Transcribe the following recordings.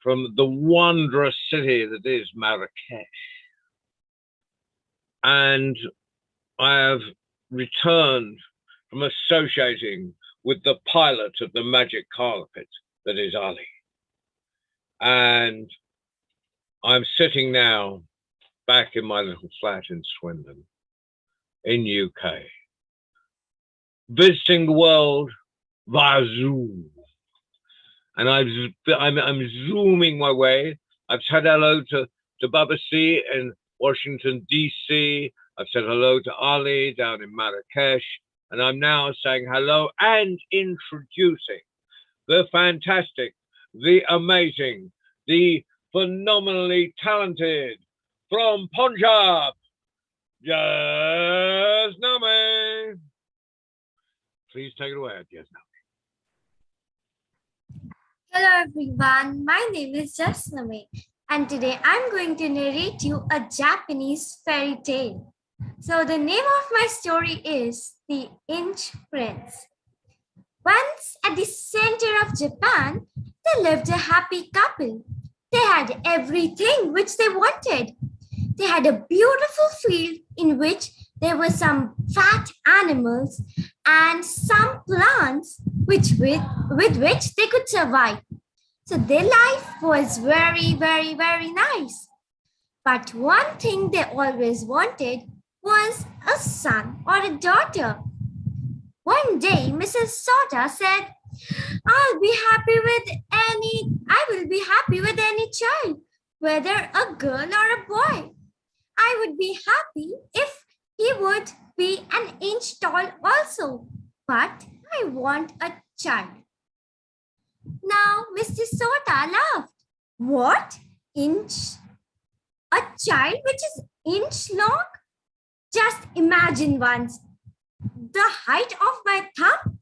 from the wondrous city that is Marrakesh. And I have returned from associating with the pilot of the magic carpet that is Ali. And I'm sitting now back in my little flat in Swindon, in UK, visiting the world via Zoom. And I'm zooming my way. I've said hello to Baba C in Washington, DC. I've said hello to Ali down in Marrakesh. And I'm now saying hello and introducing the fantastic, the amazing, the phenomenally talented from Punjab, Jasnami. Please take it away, Jasnami. Hello everyone, my name is Jasnami and today I'm going to narrate you a Japanese fairy tale. So the name of my story is The Inch Prince. Once at the center of Japan, there lived a happy couple. They had everything which they wanted. They had a beautiful field in which there were some fat animals and some plants with which they could survive. So their life was very, very, very nice. But one thing they always wanted was a son or a daughter. One day, Mrs. Sota said, I will be happy with any child, whether a girl or a boy. I would be happy if he would be an inch tall also, but I want a child. Now, Mr. Sota laughed. What? Inch? A child which is inch long? Just imagine once. The height of my thumb?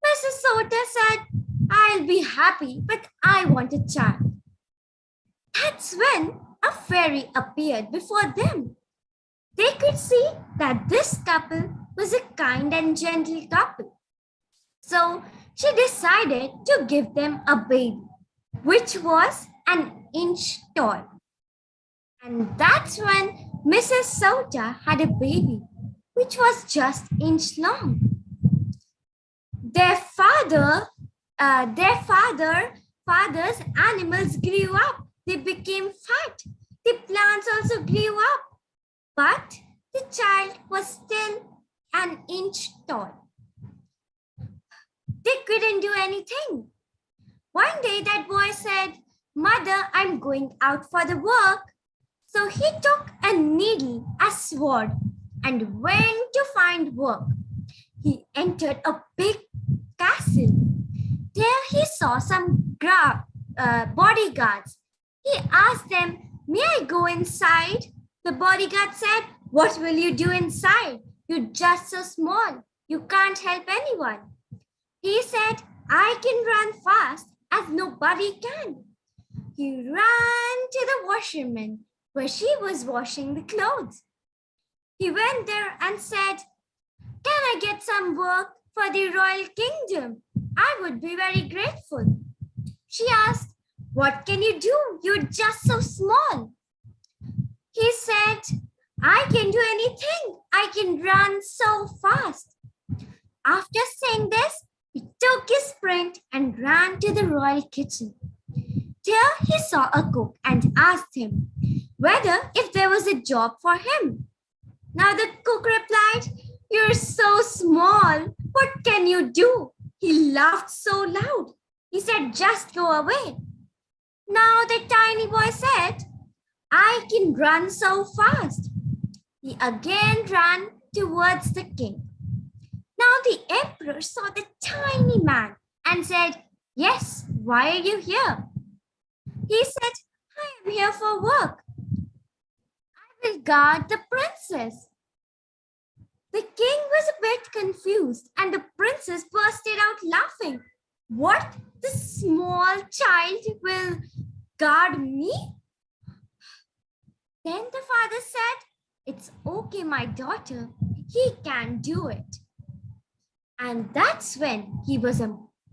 Mrs. Sota said, I'll be happy, but I want a child. That's when a fairy appeared before them. They could see that this couple was a kind and gentle couple. So she decided to give them a baby, which was an inch tall. And that's when Mrs. Sota had a baby, which was just inch long. Their father's animals grew up. They became fat. The plants also grew up. But the child was still an inch tall. They couldn't do anything. One day that boy said, Mother, I'm going out for the work. So he took a needle, a sword, and went to find work. He entered a big castle. There he saw some bodyguards. He asked them, May I go inside? The bodyguard said, What will you do inside? You're just so small. You can't help anyone. He said, I can run fast as nobody can. He ran to the washerman where she was washing the clothes. He went there and said, Can I get some work for the royal kingdom? I would be very grateful. She asked, What can you do? You're just so small. He said, I can do anything. I can run so fast. After saying this, he took his sprint and ran to the royal kitchen. There he saw a cook and asked him whether if there was a job for him. Now the cook replied, You're so small. What can you do? He laughed so loud. He said, Just go away. Now the tiny boy said, I can run so fast. He again ran towards the king. Now the emperor saw the tiny man and said, Yes, why are you here? He said, I am here for work. I will guard the princess. The king was a bit confused and the princess bursted out laughing. What? The small child will guard me? Then the father said, It's okay, my daughter. He can do it. And that's when he was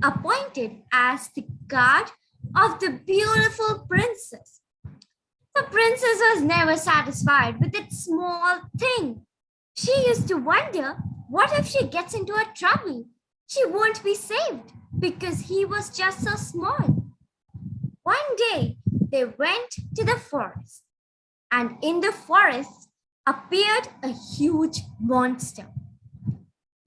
appointed as the guard of the beautiful princess. The princess was never satisfied with that small thing. She used to wonder, what if she gets into a trouble? She won't be saved because he was just so small. One day, they went to the forest, and in the forest appeared a huge monster.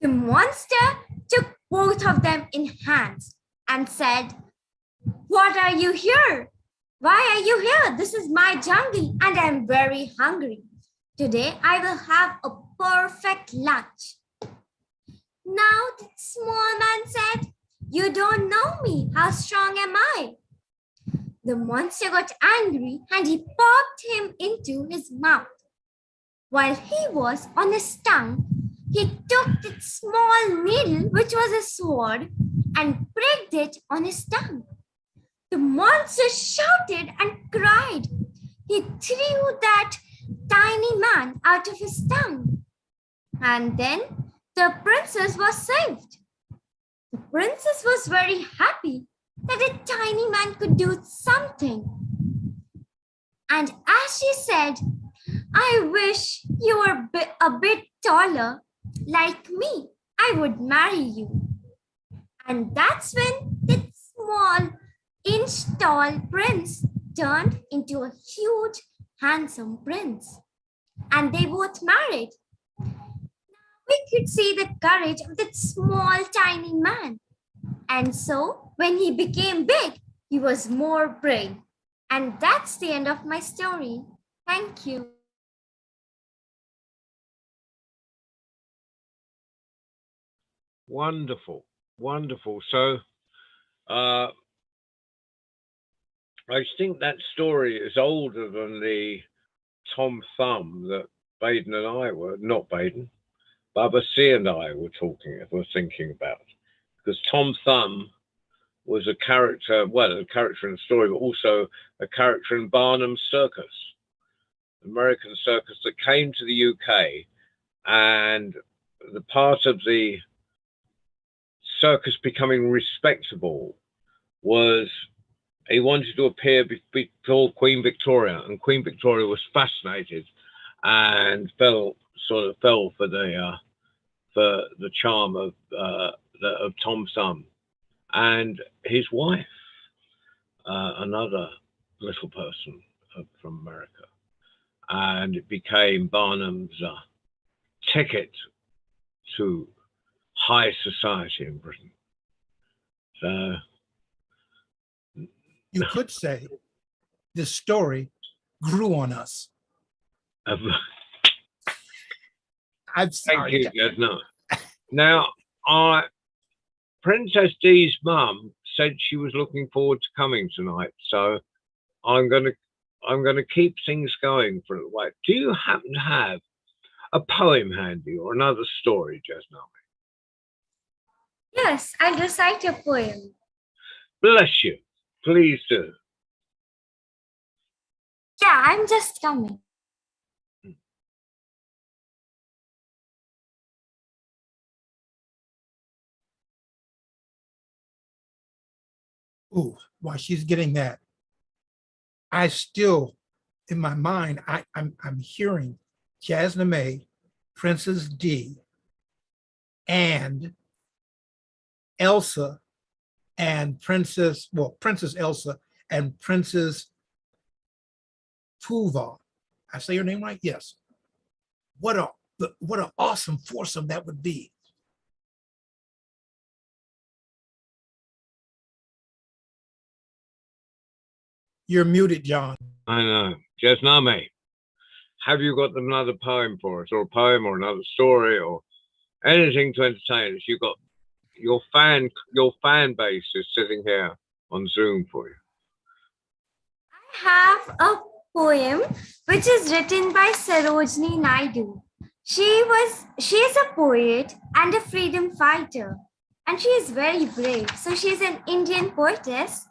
The monster took both of them in hands and said, "What are you here? Why are you here? This is my jungle and I'm very hungry. Today I will have a perfect lunch." Now the small man said, "You don't know me. How strong am I?" The monster got angry and he popped him into his mouth. While he was on his tongue, he took that small needle, which was a sword, and pricked it on his tongue. The monster shouted and cried. He threw that tiny man out of his tongue. And then the princess was saved. The princess was very happy that a tiny man could do something. And as she said, "I wish you were a bit taller like me. I would marry you." And that's when that small inch-tall prince turned into a huge, handsome prince. And they both married. We could see the courage of that small, tiny man. And so, when he became big, he was more brave. And that's the end of my story. Thank you. Wonderful, wonderful. So, I think that story is older than the Tom Thumb that Baden and I were, not Baden, Baba C and I were thinking about. Because Tom Thumb was a character in the story, but also a character in Barnum's Circus, American circus that came to the UK, and the part of the circus becoming respectable was he wanted to appear before Queen Victoria, and Queen Victoria was fascinated and fell for the charm of Tom Thumb and his wife, another little person from America, and it became Barnum's ticket to high society in Britain. So you could say this story grew on us. I'm sorry. Thank you, no. Now, Princess Dee's mum said she was looking forward to coming tonight, so I'm gonna keep things going for a while. Do you happen to have a poem handy or another story, Jasnami? Yes, I'll recite a poem. Bless you. Please do. Yeah, I'm just coming. Ooh, while she's getting that, I still, in my mind, I'm hearing Jasnami, Princess D, and Elsa, and Princess Elsa and Princess Puva. I say your name right? Yes. What an awesome foursome that would be. You're muted, John. I know. Jasnami, have you got another poem for us, or a poem, or another story, or anything to entertain us? You've got your fan base is sitting here on Zoom for you. I have a poem which is written by Sarojini Naidu. She is a poet and a freedom fighter, and she is very brave. So she is an Indian poetess.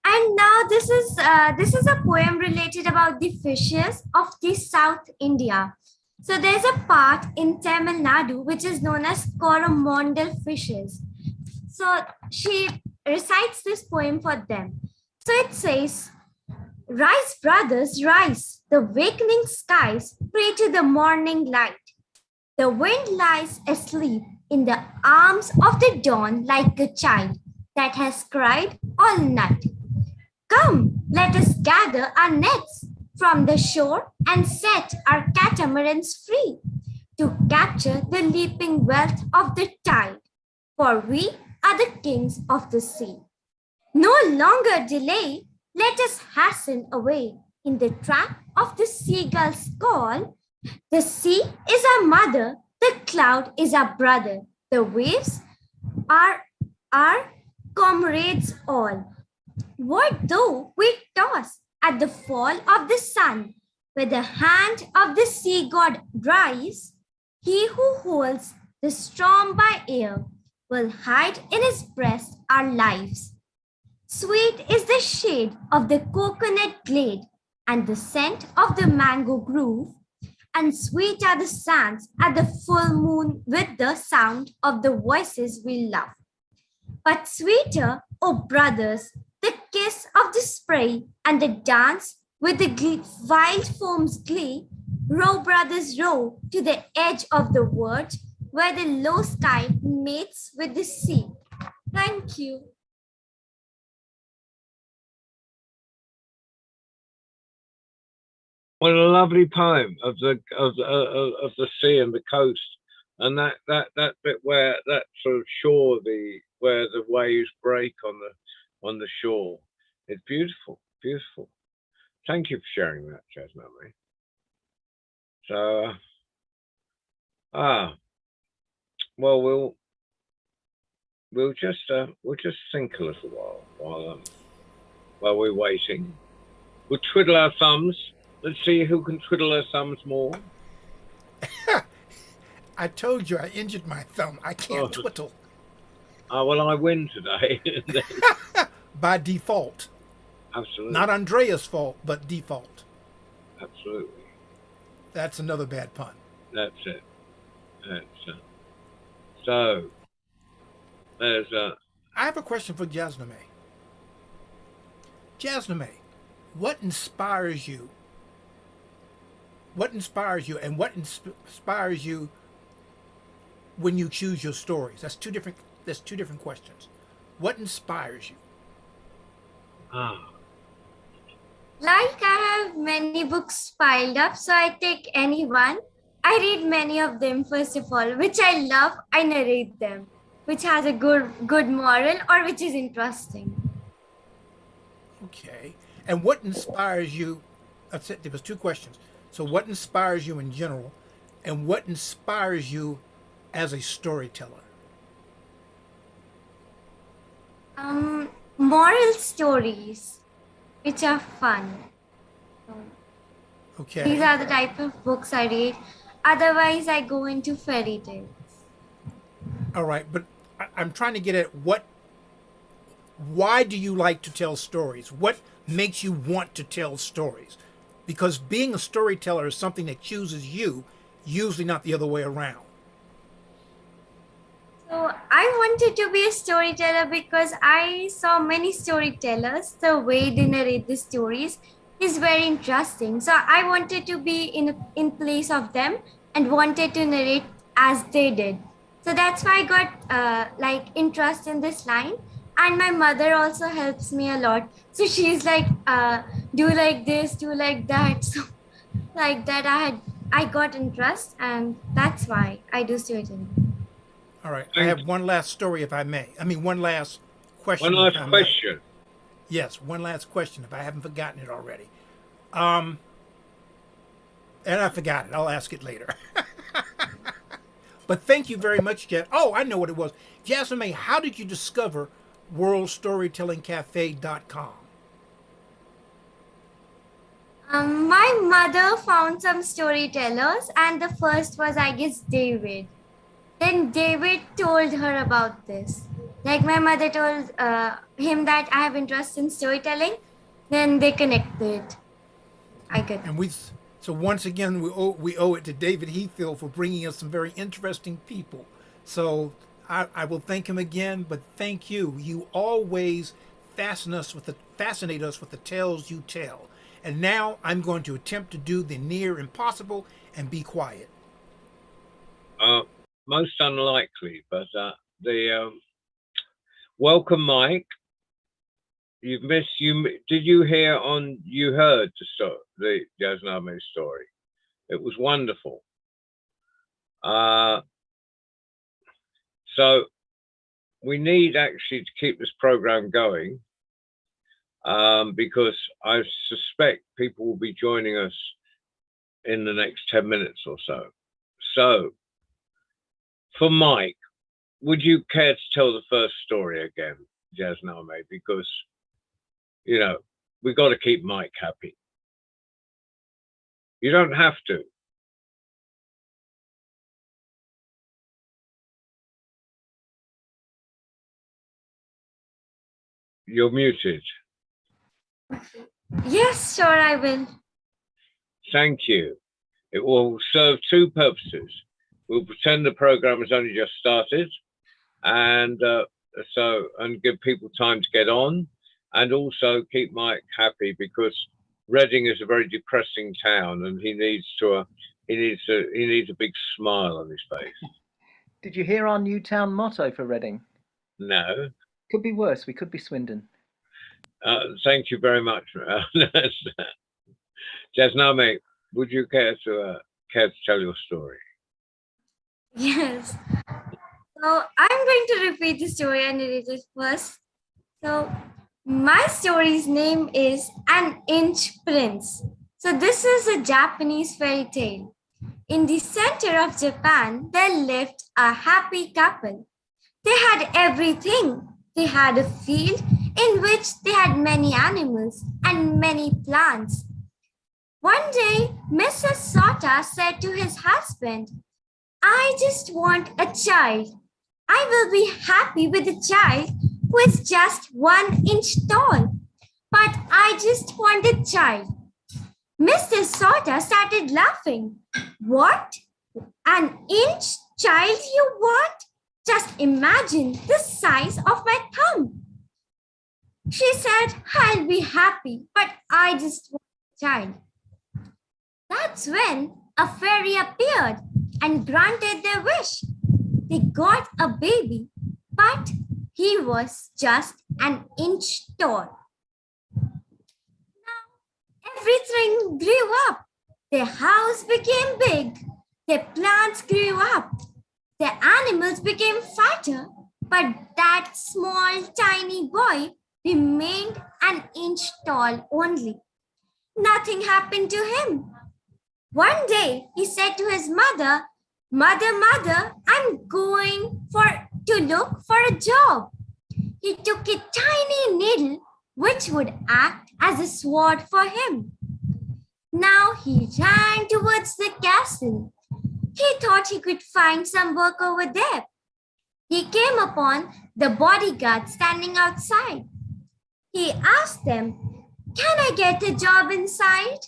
And now this is a poem related about the fishes of the South India. So there's a part in Tamil Nadu which is known as Coromandel fishes. So she recites this poem for them. So it says, rise, brothers, rise. The wakening skies pray to the morning light. The wind lies asleep in the arms of the dawn like a child that has cried all night. Come, let us gather our nets from the shore and set our catamarans free to capture the leaping wealth of the tide, for we are the kings of the sea. No longer delay, let us hasten away in the track of the seagull's call. The sea is our mother, the cloud is our brother, the waves are our comrades all. What though we toss at the fall of the sun, where the hand of the sea god dries, he who holds the storm by ear will hide in his breast our lives. Sweet is the shade of the coconut glade and the scent of the mango grove, and sweet are the sands at the full moon with the sound of the voices we love. But sweeter, O brothers, the kiss of the spray and the dance with the wild foam's glee. Row, brothers, row to the edge of the world where the low sky mates with the sea. Thank you. What a lovely poem of the sea and the coast, and that bit where that sort of shore, where the waves break on the shore. It's beautiful, beautiful. Thank you for sharing that, Jasmine. So, well, we'll just think a little while we're waiting. We'll twiddle our thumbs. Let's see who can twiddle their thumbs more. I told you I injured my thumb. I can't twiddle. Well, I win today. By default. Absolutely. Not Andrea's fault, but default. Absolutely. That's another bad pun. That's it. So, there's I have a question for Jasmine. Jasmine, what inspires you? What inspires you, and what inspires you when you choose your stories? That's two different questions. What inspires you? Like I have many books piled up, so I take any one. I read many of them, first of all, which I love, I narrate them, which has a good moral or which is interesting. Okay. And what inspires you? That's it. There was two questions. So what inspires you in general, and what inspires you as a storyteller? Moral stories, which are fun. Okay. These are the type of books I read. Otherwise, I go into fairy tales. All right, but I'm trying to get at why do you like to tell stories? What makes you want to tell stories? Because being a storyteller is something that chooses you, usually not the other way around. So I wanted to be a storyteller because I saw many storytellers. The way they narrate the stories is very interesting. So I wanted to be in place of them and wanted to narrate as they did. So that's why I got interest in this line. And my mother also helps me a lot. So she's like, do like this, do like that. So like that I got interest, and that's why I do storytelling. All right. I have one last story, if I may. I mean, one last question. One last question. Yes, one last question, if I haven't forgotten it already. And I forgot it. I'll ask it later. But thank you very much, Jeff. Oh, I know what it was. Jasmine, how did you discover WorldStorytellingCafe.com? My mother found some storytellers, and the first was, I guess, David. Then David told her about this. Like my mother told him that I have interest in storytelling. Then they connected. So once again, we owe it to David Heathfield for bringing us some very interesting people. So I will thank him again, but thank you. You always fascinate us with the tales you tell. And now I'm going to attempt to do the near impossible and be quiet. Most unlikely, but welcome, Mike. You've missed you. Did you hear on? You heard the Jasname story. It was wonderful. So we need actually to keep this program going because I suspect people will be joining us in the next 10 minutes or so. So for Mike, would you care to tell the first story again, Jasname? Because, you know, we've got to keep Mike happy. You don't have to. You're muted. Yes, sure, I will. Thank you. It will serve two purposes. We'll pretend the program has only just started and give people time to get on, and also keep Mike happy because Reading is a very depressing town and he needs a big smile on his face. Did you hear our new town motto for Reading? No. Could be worse. We could be Swindon. Thank you very much. Jasname, would you care to tell your story? Yes. So I'm going to repeat the story I narrated first. So my story's name is An Inch Prince. So this is a Japanese fairy tale. In the center of Japan, there lived a happy couple. They had everything. They had a field in which they had many animals and many plants. One day, Mrs. Sota said to his husband, I just want a child. I will be happy with a child who is just 1 inch tall. But I just want a child. Mr. Sota started laughing. What? An inch child you want? Just imagine the size of my thumb. She said, I'll be happy, but I just want a child. That's when a fairy appeared and granted their wish. They got a baby, but he was just 1 inch tall. Now, everything grew up. Their house became big. Their plants grew up. Their animals became fatter, but that small, tiny boy remained 1 inch tall only. Nothing happened to him. One day, he said to his mother, Mother, I'm going to look for a job. He took a tiny needle which would act as a sword for him. Now he ran towards the castle. He thought he could find some work over there. He came upon the bodyguard standing outside. He asked them, Can I get a job inside?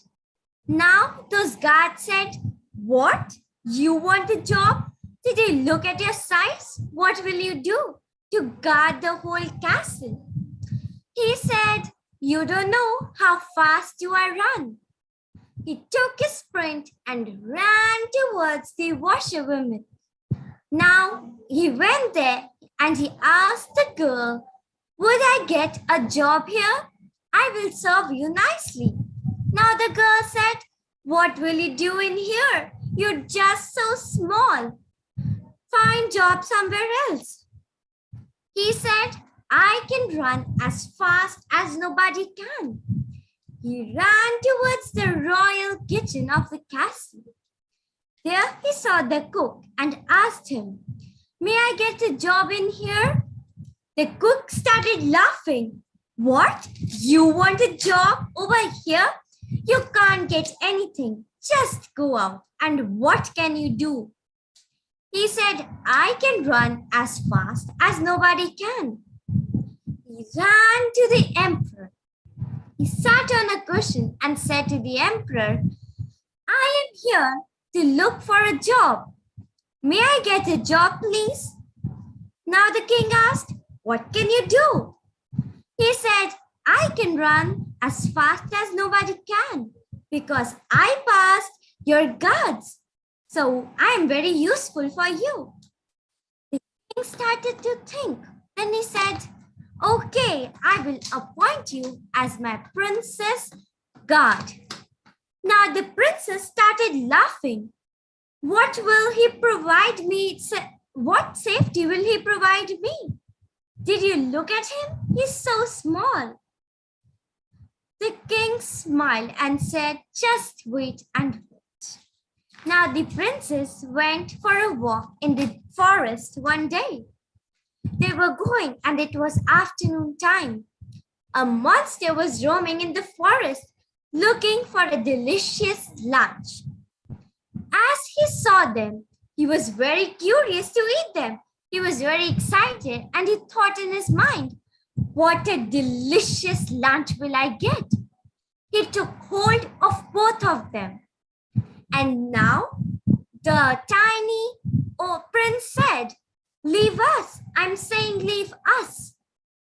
Now those guards said, What? You want a job? Did you look at your size? What will you do to guard the whole castle? He said, You don't know how fast you are run. He took a sprint and ran towards the washerwoman. Now he went there and he asked the girl, Would I get a job here? I will serve you nicely. Now the girl said, What will you do in here? You're just so small. Find job somewhere else. He said, I can run as fast as nobody can. He ran towards the royal kitchen of the castle. There he saw the cook and asked him, May I get a job in here? The cook started laughing. What? You want a job over here? You can't get anything. Just go out. And what can you do? He said, I can run as fast as nobody can. He ran to the emperor. He sat on a cushion and said to the emperor, I am here to look for a job. May I get a job, please? Now the king asked, What can you do? He said, I can run as fast as nobody can because I passed your guards. So I am very useful for you. The king started to think. Then he said, okay, I will appoint you as my princess guard. Now the princess started laughing. What will he provide me? What safety will he provide me? Did you look at him? He's so small. The king smiled and said, just wait and wait. Now the princess went for a walk in the forest one day. They were going and it was afternoon time. A monster was roaming in the forest looking for a delicious lunch. As he saw them, he was very curious to eat them. He was very excited and he thought in his mind, what a delicious lunch will I get? He took hold of both of them. And now the tiny prince said, leave us. I'm saying leave us.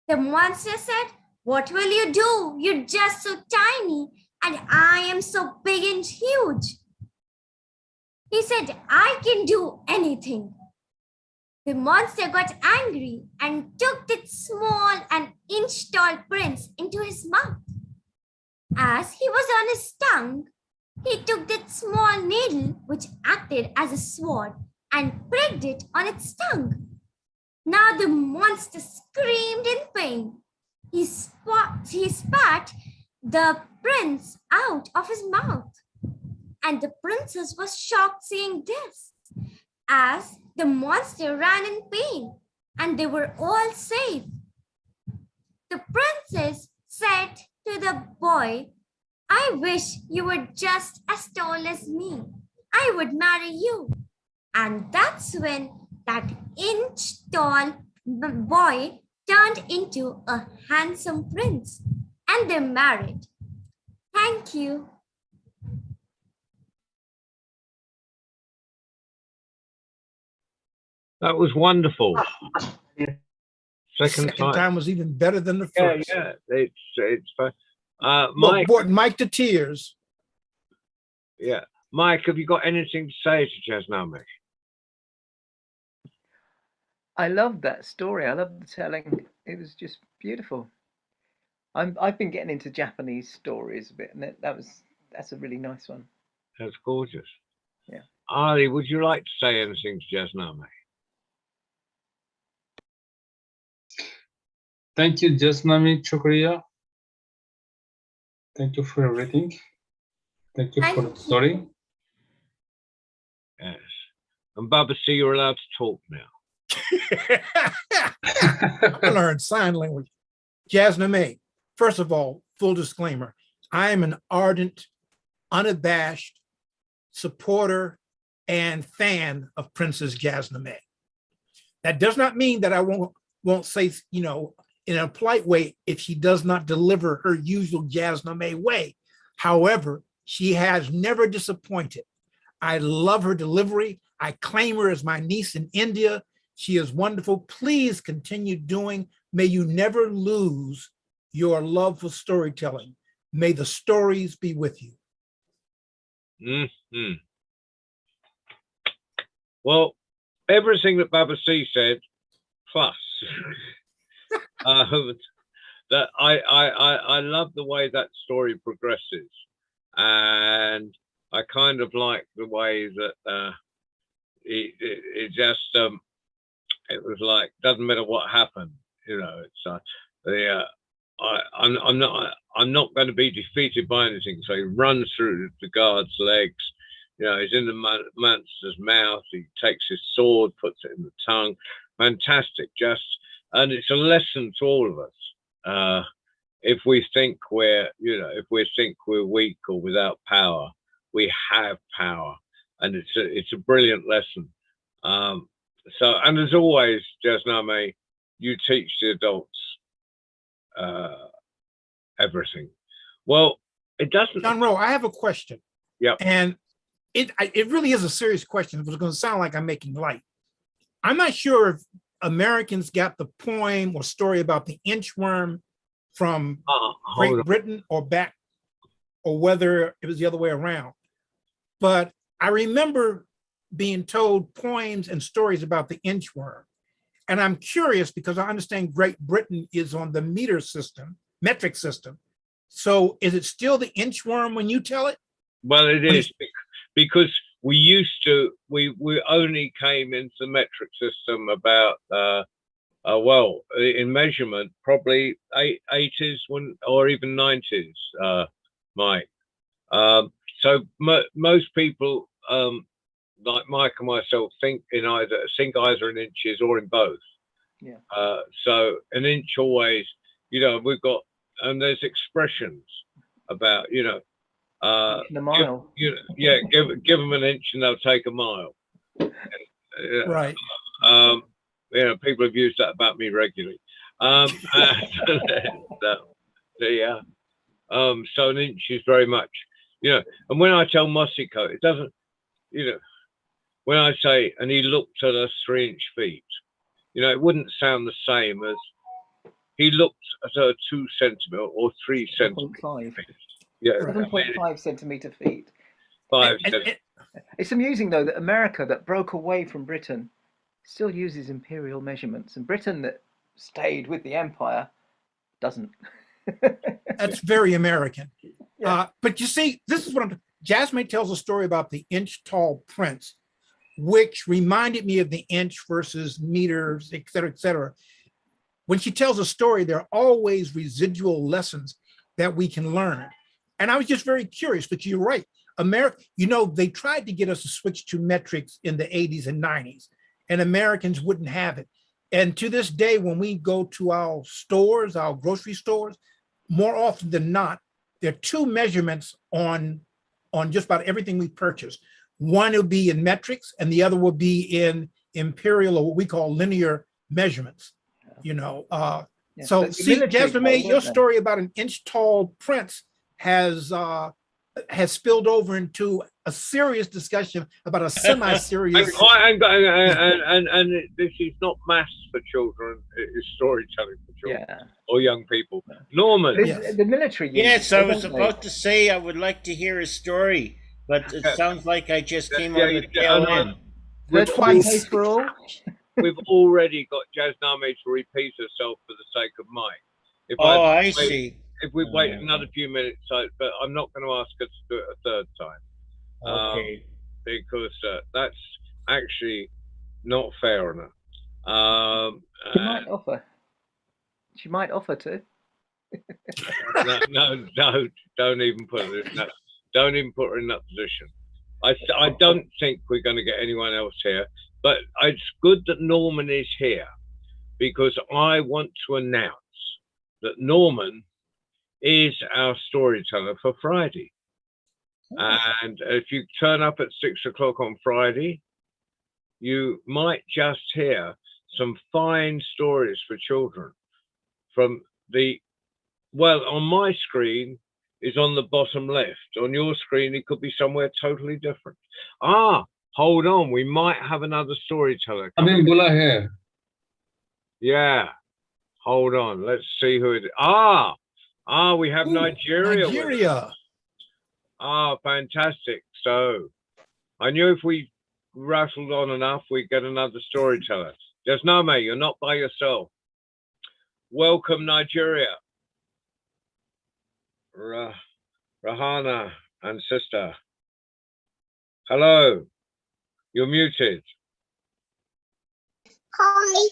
The monster said, what will you do? You're just so tiny and I am so big and huge. He said, I can do anything. The monster got angry and took that small and inch-tall prince into his mouth. As he was on his tongue, he took that small needle, which acted as a sword, and pricked it on its tongue. Now the monster screamed in pain. He spat the prince out of his mouth. And the princess was shocked seeing this, as the monster ran in pain, and they were all safe. The princess said to the boy, I wish you were just as tall as me. I would marry you. And that's when that inch-tall boy turned into a handsome prince, and they married. Thank you. That was wonderful. Second Second time was even better than the Yeah, first. yeah. It's fun. Look, Mike, brought Mike to tears. yeah. Mike, have you got anything to say to Jasnami? I loved that story. I loved the telling. It was just beautiful. I've been getting into Japanese stories a bit, and that's a really nice one. That's gorgeous. Yeah. Ali, would you like to say anything to Jasnami? Thank you, Jasnami Chokriya. Thank you for your reading. Thank you for the story. Yes. And Baba, see, you're allowed to talk now. I learned sign language. Jasnami, first of all, full disclaimer, I am an ardent, unabashed supporter and fan of Princess Jasnami. That does not mean that I won't say, you know, in a polite way if she does not deliver her usual Jasnami way. However, she has never disappointed. I love her delivery. I claim her as my niece in India. She is wonderful. Please continue doing. May you never lose your love for storytelling. May the stories be with you. Mm-hmm. Well, everything that Baba C said, plus that I love the way that story progresses, and I kind of like the way that it just it was like, doesn't matter what happened, you know. It's I'm not going to be defeated by anything. So he runs through the guard's legs. You know, he's in the monster's mouth. He takes his sword, puts it in the tongue. Fantastic, and it's a lesson to all of us. If we think we're weak or without power, we have power, and it's a brilliant lesson. So, and as always, Jasnami, you teach the adults everything. Well, it doesn't. John Rowe, I have a question. Yeah. And it really is a serious question. It's going to sound like I'm making light. I'm not sure if Americans got the poem or story about the inchworm from Hold Great on. Britain or back, or whether it was the other way around. But I remember being told poems and stories about the inchworm. And I'm curious because I understand Great Britain is on the metric system. So is it still the inchworm when you tell it? Well, it is because we only came into the metric system about in measurement probably 80s or even 90s, Mike. So most people like Mike and myself think either in inches or in both. Yeah. So an inch always, we've got, and there's expressions about, In a mile. give them an inch and they'll take a mile. Right. People have used that about me regularly. So an inch is very much, and when I tell Mossico, it doesn't, when I say, and he looked at us 3-inch feet, it wouldn't sound the same as he looked at her 2 centimeter or 3 centimeter. 7.5. Yeah, 7.5 centimeter feet. 5 And- centimeters. It's amusing though that America, that broke away from Britain, still uses imperial measurements, and Britain, that stayed with the empire, doesn't. That's very American. Yeah. But you see, this is what Jasmine tells a story about the inch tall prince, which reminded me of the inch versus meters, et cetera, et cetera. When she tells a story, there are always residual lessons that we can learn. And I was just very curious, but you're right. America, they tried to get us to switch to metrics in the 80s and 90s, and Americans wouldn't have it. And to this day, when we go to our stores, our grocery stores, more often than not, there are two measurements on just about everything we purchase. One will be in metrics, and the other will be in imperial, or what we call linear measurements. So see, Jasmine, your story about an inch tall prince has spilled over into a serious discussion about a semi-serious. and this is not maths for children; it's storytelling for children or young people. Norman, the military. Yes, I was about to say I would like to hear his story, but it sounds like I just came on the tail end. Twice for all. We've already got Jasname to repeat herself for the sake of Mike. I see. If we wait another few minutes, but I'm not going to ask her to do it a third time. Okay. Because that's actually not fair enough. She might offer to. No, don't even put her in that. Don't even put her in that position. I don't think we're going to get anyone else here. But it's good that Norman is here, because I want to announce that Norman is our storyteller for Friday. And if you turn up at 6 o'clock on Friday, you might just hear some fine stories for children from on my screen is on the bottom left. On your screen, it could be somewhere totally different. Hold on, we might have another storyteller. Bula here. Yeah, hold on. Let's see who it is. We have Nigeria. Nigeria. Fantastic. So I knew if we rattled on enough, we'd get another storyteller. Jasname, you're not by yourself. Welcome, Nigeria. Rahana and sister. Hello. You're muted. Hi.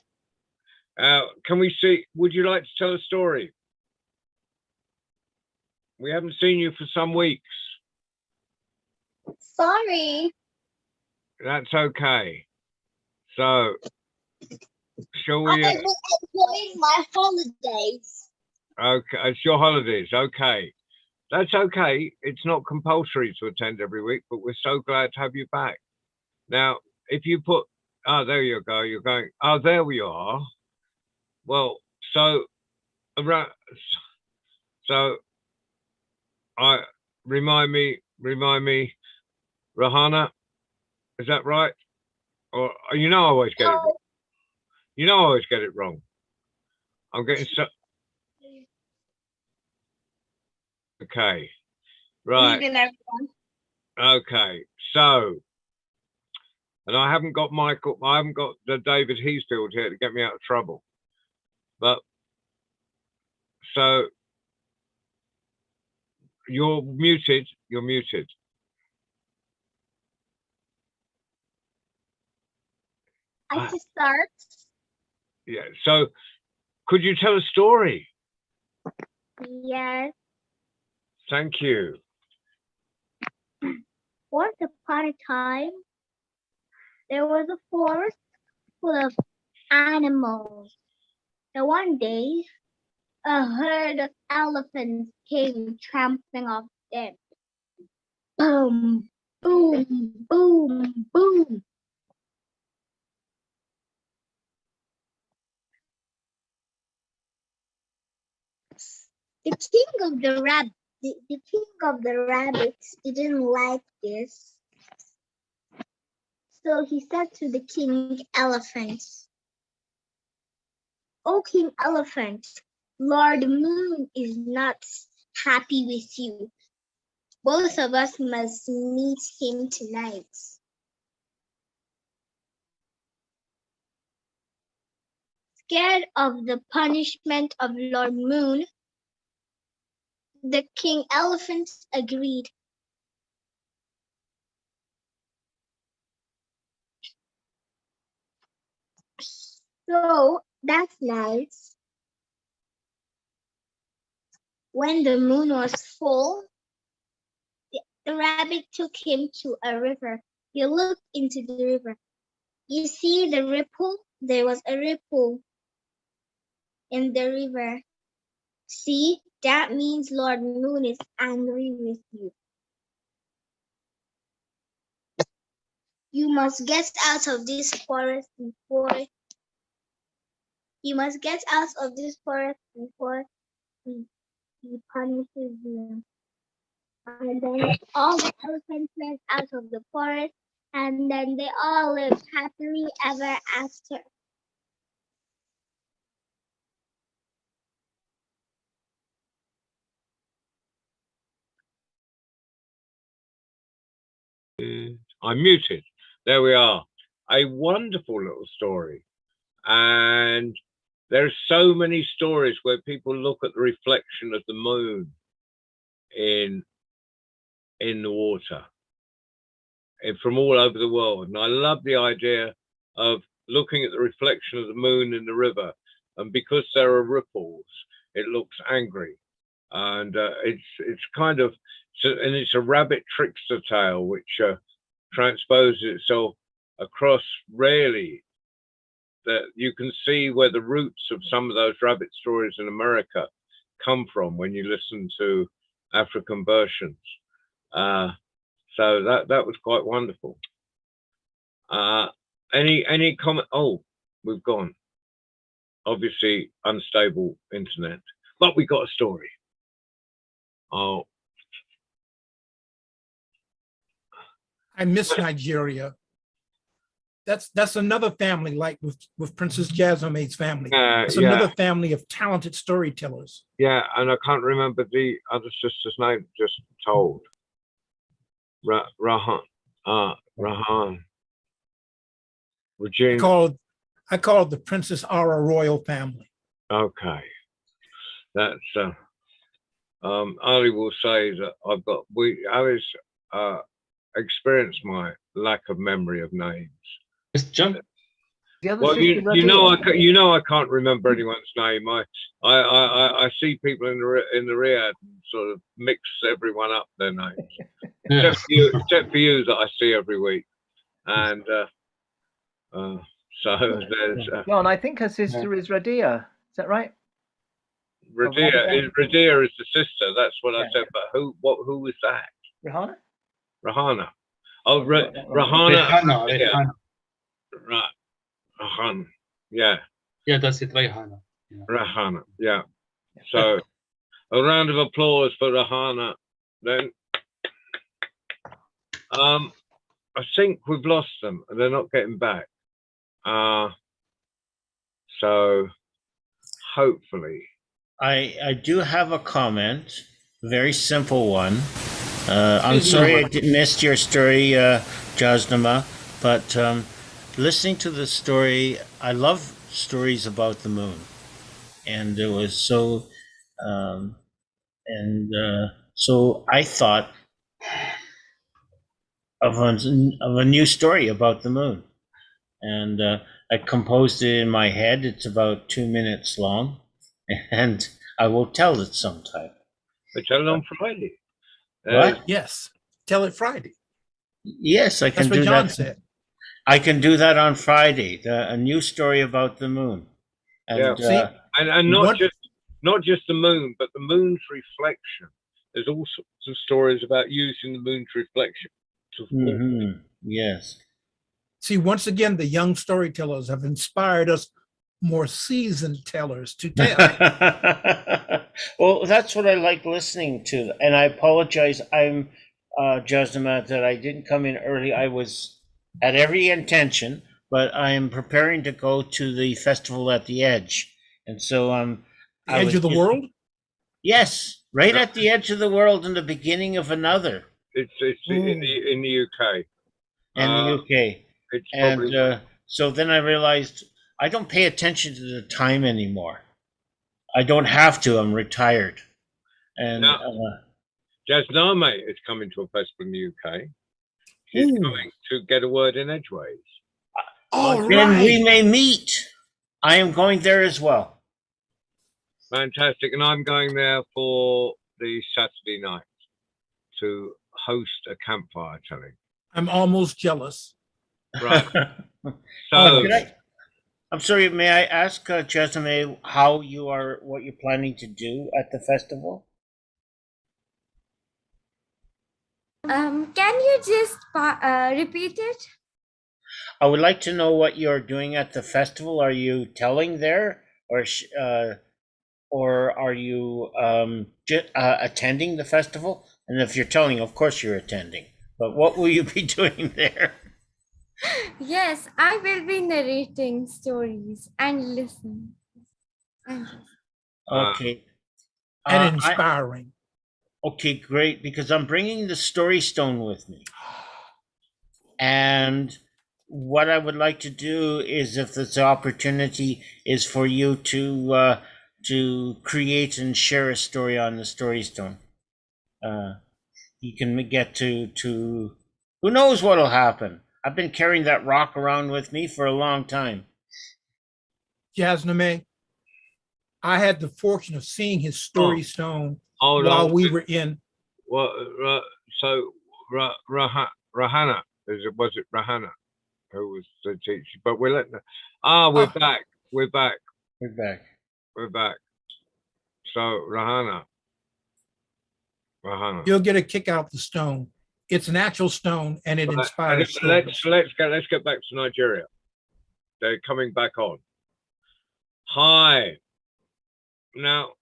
Can we see? Would you like to tell a story? We haven't seen you for some weeks. Sorry. That's okay. So, shall we? I was enjoying my holidays. Okay, it's your holidays. Okay. That's okay. It's not compulsory to attend every week, but we're so glad to have you back. Now, if you put, there you go. You're going, there we are. Well, remind me, Rahana, is that right? Or I always get it wrong. I always get it wrong. I'm getting so. Okay. Right. Evening, everyone. Okay. So, and I haven't got the David Heasfield here to get me out of trouble. But so you're muted. You're muted. I can start. Yeah. So could you tell a story? Yes. Thank you. Once upon a time, there was a forest full of animals. And one day, a herd of elephants came trampling off them. Boom, boom, boom, boom. The king of the rabbits didn't like this. So he said to the king elephant, "O King Elephant, Lord Moon is not happy with you. Both of us must meet him tonight." Scared of the punishment of Lord Moon, the King Elephant agreed. So that night, when the moon was full, the rabbit took him to a river. He looked into the river. You see the ripple? There was a ripple in the river. See, that means Lord Moon is angry with you. You must get out of this forest before he punishes you. And then all the elephants went out of the forest, and then they all lived happily ever after. I'm muted. There we are. A wonderful little story. And there's so many stories where people look at the reflection of the moon in the water and from all over the world. And I love the idea of looking at the reflection of the moon in the river. And because there are ripples, it looks angry. And it's kind of, and it's a rabbit trickster tale, which transposes itself across really that you can see where the roots of some of those rabbit stories in America come from when you listen to African versions. So that was quite wonderful. Any comment? Oh, we've gone. Obviously unstable internet, but we got a story. Oh, I miss Nigeria. That's another family like with Princess Jasmine's family. It's another family of talented storytellers. Yeah, and I can't remember the other sister's name. Just told. Rahan. Regina. I call it the Princess Ara royal family. Okay, that's Ali will say that Ali's experienced my lack of memory of names. It's John. Well, you know I can't remember anyone's name. I see people in the Riyadh and sort of mix everyone up their names. Yes. except for you that I see every week, and so there's John, I think her sister is Radia. Is that right? Radia is the sister. That's what I said. But who was that? Rahana. Oh, Rahana. Rehana. Right. Rahana. Yeah. Yeah, that's it, Rehana. Yeah. Rahana. Yeah. So a round of applause for Rahana. Then I think we've lost them and they're not getting back. So hopefully. I do have a comment. very simple one. I'm sorry I missed your story, Jasnama, but listening to the story, I love stories about the moon, and it was so, um, so I thought of a new story about the moon, and I composed it in my head. It's about 2 minutes long, and I will tell it sometime. But tell it on Friday. What? Yes. Tell it Friday. Yes, I can That's what do John that. said. I can do that on Friday. A new story about the moon, and See? And not What- just the moon, but the moon's reflection. There's all sorts of stories about using the moon's reflection. yes. See, once again, the young storytellers have inspired us more seasoned tellers to tell. Well, that's what I like listening to, and I apologize. I'm Jasnama, that I didn't come in early. I was at every intention, but I am preparing to go to the festival at the Edge, and so The edge of the world? Yes, right at the edge of the world, in the beginning of another. It's in the UK. In the UK. It's And probably so then I realized I don't pay attention to the time anymore. I don't have to. I'm retired. And Jasname is coming to a festival in the UK. She's coming to get a word in edgeways. All then right. we may meet. I am going there as well. Fantastic. And I'm going there for the Saturday night to host a campfire telling. I'm almost jealous. Right. Oh, So I'm sorry, may I ask, Jasmine, what you're planning to do at the festival? Can you just repeat it? I would like to know what you're doing at the festival. Are you telling there, or are you attending the festival? And if you're telling, of course you're attending. But what will you be doing there? Yes, I will be narrating stories and listen. Okay. And inspiring. Okay, great, because I'm bringing the story stone with me. And what I would like to do is, if this opportunity is for you to create and share a story on the story stone, you can get to who knows what'll happen. I've been carrying that rock around with me for a long time. Jasname, I had the fortune of seeing his story stone while we were in. Well, so Rahana, was it Rahana who was the teacher? But we're letting. We're back. We're back. We're back. We're back. So Rahana. You'll get a kick out of the stone. It's an actual stone, and it inspires. Let's get back to Nigeria. They're coming back on. Hi. Now,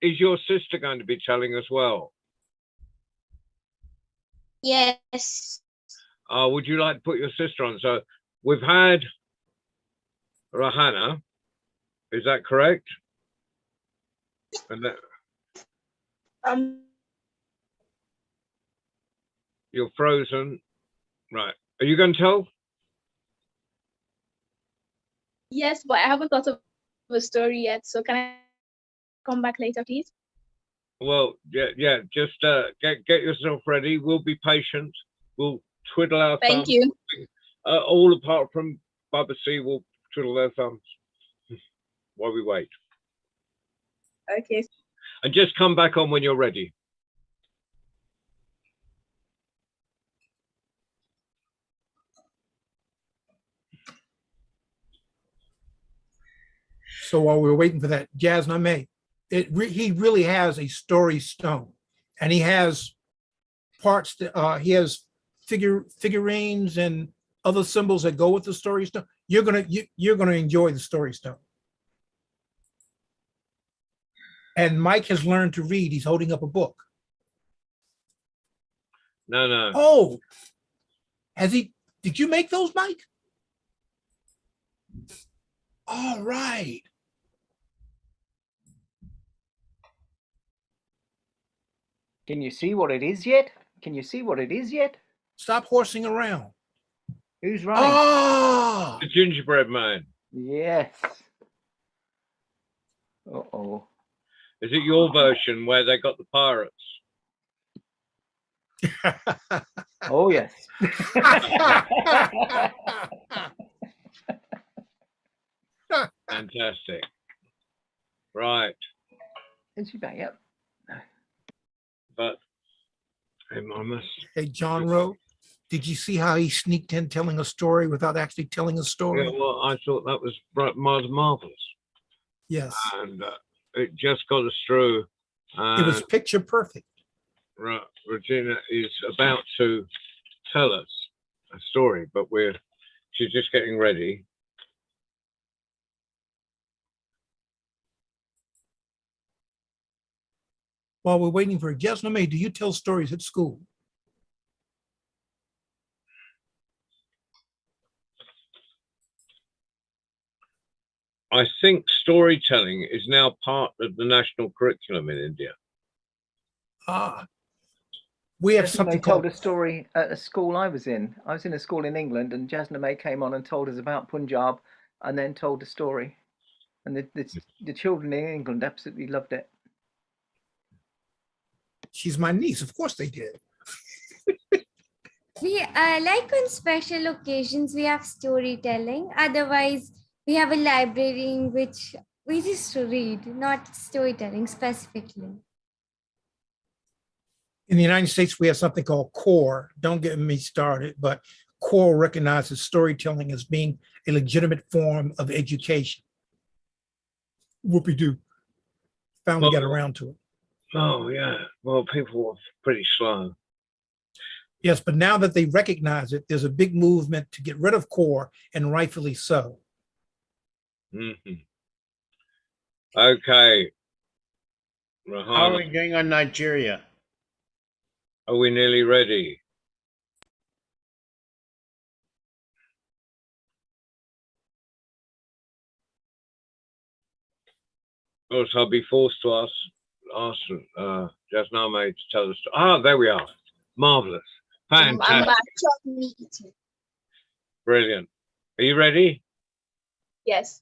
is your sister going to be telling as well? Yes. Would you like to put your sister on? So we've had Rahana. Is that correct? And you're frozen. Right. Are you going to tell? Yes, but I haven't thought of a story yet. So can I come back later, please? Well, yeah. Just get yourself ready. We'll be patient. We'll twiddle our thumbs. Thank you. All apart from Baba C will twiddle their thumbs while we wait. Okay. And just come back on when you're ready. So while we're waiting for that, Jasname, he really has a story stone, and he has parts that he has figurines and other symbols that go with the story stone. You're gonna enjoy the story stone. And Mike has learned to read. He's holding up a book. No. Oh, has he? Did you make those, Mike? All right. Can you see what it is yet? Can you see what it is yet? Stop horsing around. Who's running? Ah, The gingerbread man. Yes. Uh-oh. Is it your version where they got the pirates? Oh, yes. Fantastic. Right. Is she back? Yep. But I must. Hey, John Rowe, did you see how he sneaked in telling a story without actually telling a story? Yeah, well, I thought that was rather marvelous. Yes, And it just got us through. it was picture perfect. Regina is about to tell us a story, but she's just getting ready. While we're waiting for Jasna May, do you tell stories at school? I think storytelling is now part of the national curriculum in India. Ah, we have Jasna May something told called, a story at a school I was in. I was in a school in England, and Jasna May came on and told us about Punjab, and then told a story. And the children in England absolutely loved it. she's my niece. Of course they did. We like on special occasions we have storytelling. Otherwise, we have a library in which we just read, not storytelling specifically. In the United States, we have something called CORE. Don't get me started, but CORE recognizes storytelling as being a legitimate form of education. Whoopie-doo. Finally got around to it. Oh, yeah. Well, people were pretty slow. Yes, but now that they recognize it, there's a big movement to get rid of CORE, and rightfully so. Mm-hmm. Okay. How are Rahana, we doing on Nigeria? are we nearly ready? Of course, I'll be forced to ask Jasna May to tell the story. Ah, there we are. Marvelous. I'm Fantastic. back. Me too. Brilliant. Are you ready? Yes.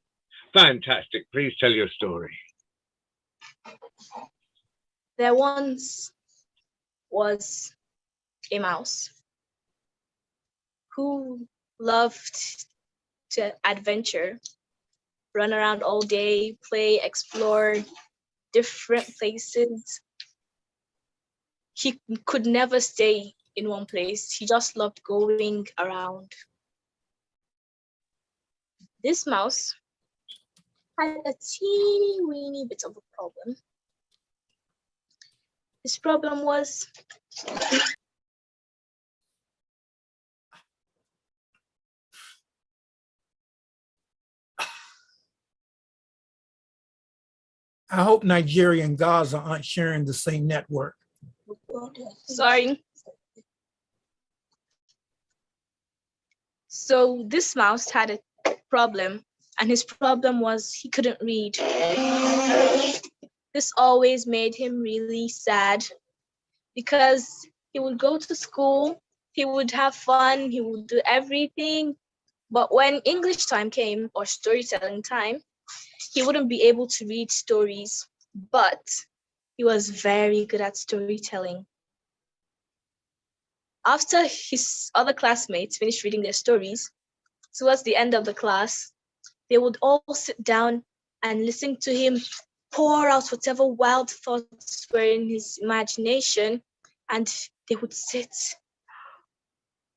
Fantastic. Please tell your story. There once was a mouse who loved to adventure, run around all day, play, explore different places. He could never stay in one place. He just loved going around. This mouse had a teeny weeny bit of a problem. His problem was I hope Nigeria and Gaza aren't sharing the same network. sorry. So this mouse had a problem, and his problem was he couldn't read. This always made him really sad because he would go to school, he would have fun, he would do everything, but when English time came or storytelling time, he wouldn't be able to read stories, but he was very good at storytelling. After his other classmates finished reading their stories, towards the end of the class, they would all sit down and listen to him pour out whatever wild thoughts were in his imagination, and they would sit,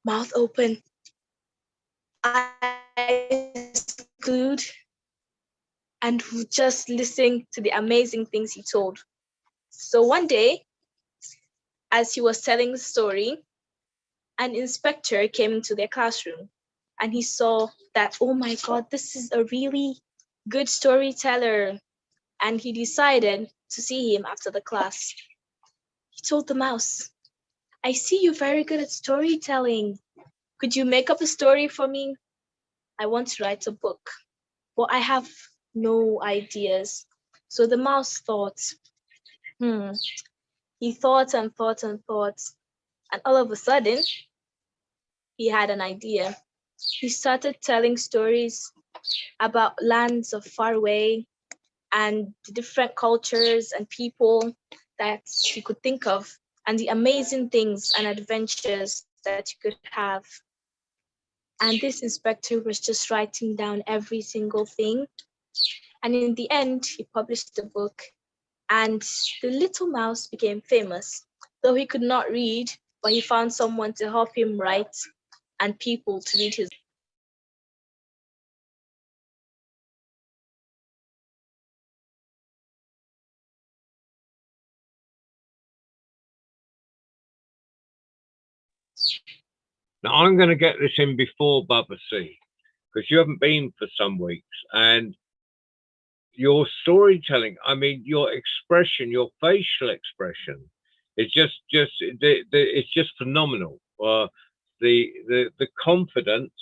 mouth open, eyes glued, and would just listen to the amazing things he told. So one day, as he was telling the story, an inspector came into their classroom and he saw that, oh my God, this is a really good storyteller. And he decided to see him after the class. He told the mouse, I see you're very good at storytelling. Could you make up a story for me? I want to write a book, but I have no ideas. So the mouse thought, He thought and thought and thought, and all of a sudden, he had an idea. He started telling stories about lands of far away and the different cultures and people that he could think of, and the amazing things and adventures that you could have. And this inspector was just writing down every single thing. And in the end, he published the book, and the little mouse became famous. Though he could not read, but he found someone to help him write and people to read his. Now I'm going to get this in before Baba C, because you haven't been for some weeks, and your storytelling, I mean, your expression, your facial expression, it's it's just phenomenal. The confidence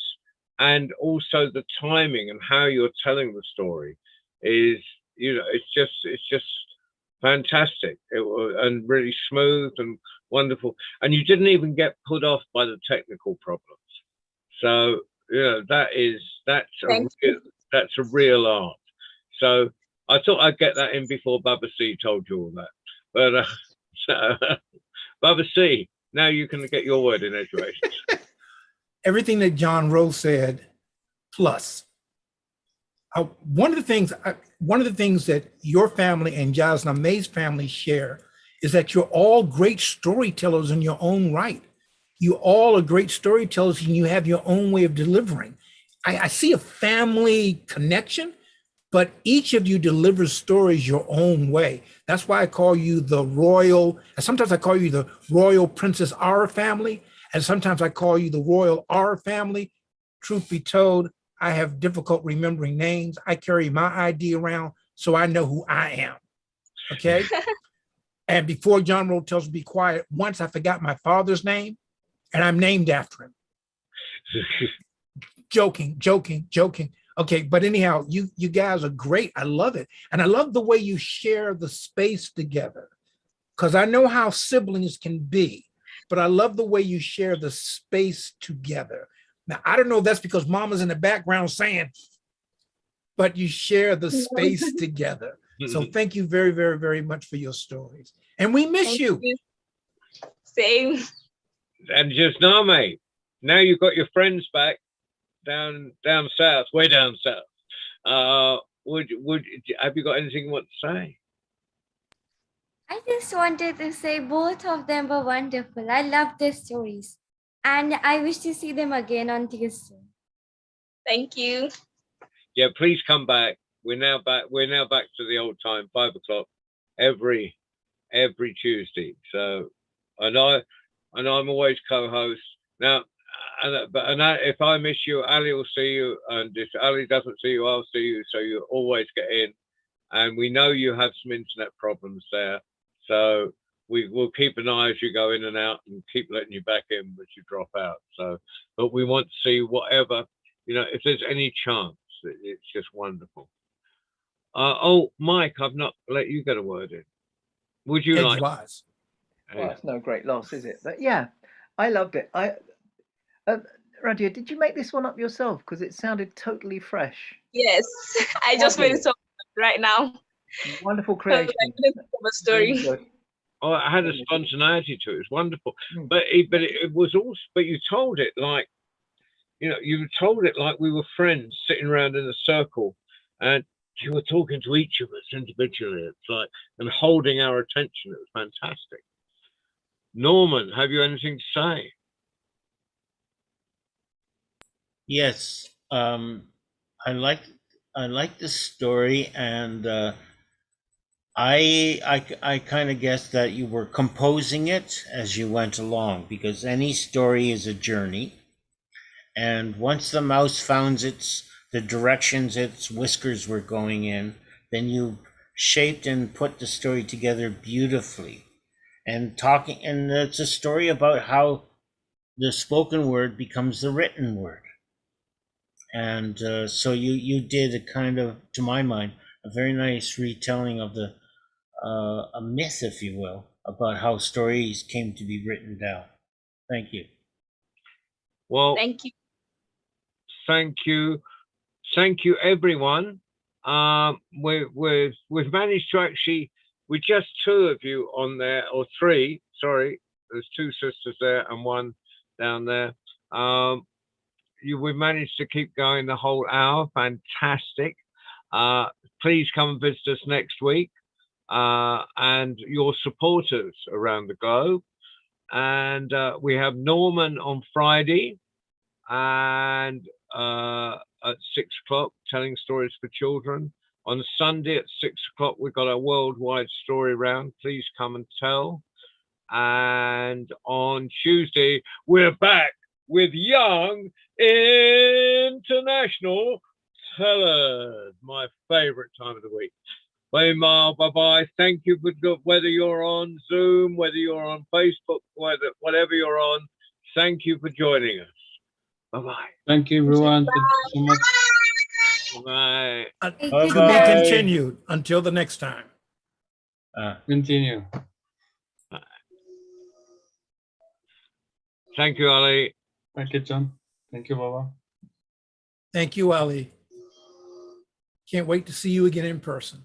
and also the timing and how you're telling the story is, it's just fantastic. And really smooth and wonderful. And you didn't even get put off by the technical problems. So, that's a real art. So I thought I'd get that in before Baba C told you all that. But Baba C, now you can get your word in edgeways. Everything that John Rose said, plus. One of the things that your family and Jasna May's family share is that you're all great storytellers in your own right. You all are great storytellers, and you have your own way of delivering. I see a family connection, but each of you delivers stories your own way. That's why I call you the royal, and sometimes I call you the royal Princess R family, and sometimes I call you the royal R family. Truth be told, I have difficult remembering names. I carry my ID around so I know who I am, okay? And before John Rowe tells me to be quiet, once I forgot my father's name, and I'm named after him. Joking. Okay, but anyhow, you guys are great. I love it. And I love the way you share the space together, because I know how siblings can be, but I love the way you share the space together. Now, I don't know if that's because mama's in the background saying, but you share the space together. So thank you very, very, very much for your stories. And we miss you. Same. And just now, mate, now you've got your friends back down south, way down south. Have you got anything you want to say? I just wanted to say both of them were wonderful. I love their stories, and I wish to see them again on Tuesday. Thank you. Yeah, please come back. We're now back to the old time, 5 o'clock every Tuesday. So, and I'm always co-host now. If I miss you, Ali will see you, and if Ali doesn't see you, I'll see you. So you always get in. And we know you have some internet problems there, so we will keep an eye as you go in and out, and keep letting you back in as you drop out. So, but we want to see whatever, if there's any chance. It's just wonderful. Mike, I've not let you get a word in. Would you like? Edgewise. Well, it's no great loss, is it? But yeah, I loved it. Radia, did you make this one up yourself? Because it sounded totally fresh. Yes, I just made it up right now. Wonderful creation. A story. Oh, it had a spontaneity to it. It was wonderful. But it was also, but you told it like, you told it like we were friends sitting around in a circle, and you were talking to each of us individually. It's like, and holding our attention. It was fantastic. Norman, have you anything to say? Yes, I like the story, and I kind of guessed that you were composing it as you went along, because any story is a journey, and once the mouse found the directions its whiskers were going in, then you shaped and put the story together beautifully, and it's a story about how the spoken word becomes the written word. And so you did a kind of, to my mind, a very nice retelling of a myth, if you will, about how stories came to be written down. Thank you. Well, Thank you. thank you, everyone. We've managed to actually, with just two of you on there, or three. Sorry, there's two sisters there and one down there. We've managed to keep going the whole hour. Fantastic. Please come and visit us next week, and your supporters around the globe. And we have Norman on Friday, and at 6 o'clock, telling stories for children. On Sunday at 6 o'clock, we've got a worldwide story round. Please come and tell. And on Tuesday, we're back with Young International Tellers, my favorite time of the week. Bye-bye. Thank you for whether you're on Zoom, whether you're on Facebook, whatever you're on. Thank you for joining us. Bye-bye. Thank you, everyone. Thank you so much. Bye. To be continued until the next time. Continue. Thank you, Ali. Thank you, John. Thank you, Baba. Thank you, Ali. Can't wait to see you again in person.